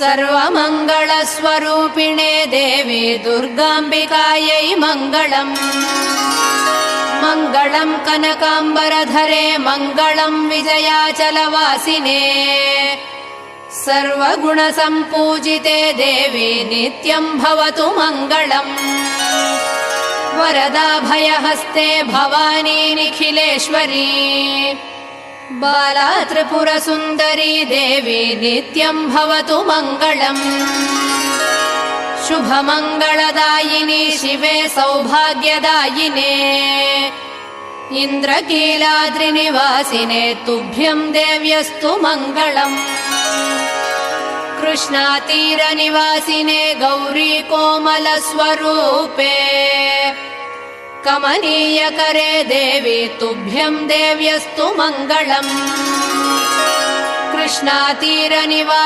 सर्वमङ्गलस्वरूपिणे देवी दुर्गाम्बिकायै मङ्गलम्। मङ्गलम् कनकाम्बरधरे मङ्गलम् विजयाचलवासिने सर्वगुणसम्पूजिते देवी नित्यम् भवतु मङ्गलम्। वरदाभयहस्ते भवानी निखिलेश्वरी बाला त्रिपुरसुन्दरी देवी नित्यम् भवतु मङ्गलम्। शुभमङ्गलदायिनी शिवे सौभाग्यदायिने इन्द्रकीलाद्रिनिवासिने तुभ्यम् देव्यस्तु मङ्गलम्। कृष्णातीरनिवासिने गौरी कोमलस्वरूपे कमनीयकरे देवी तुभ्यम् देव्यस्तु मङ्गलम्। कृष्णातीरनिवासिने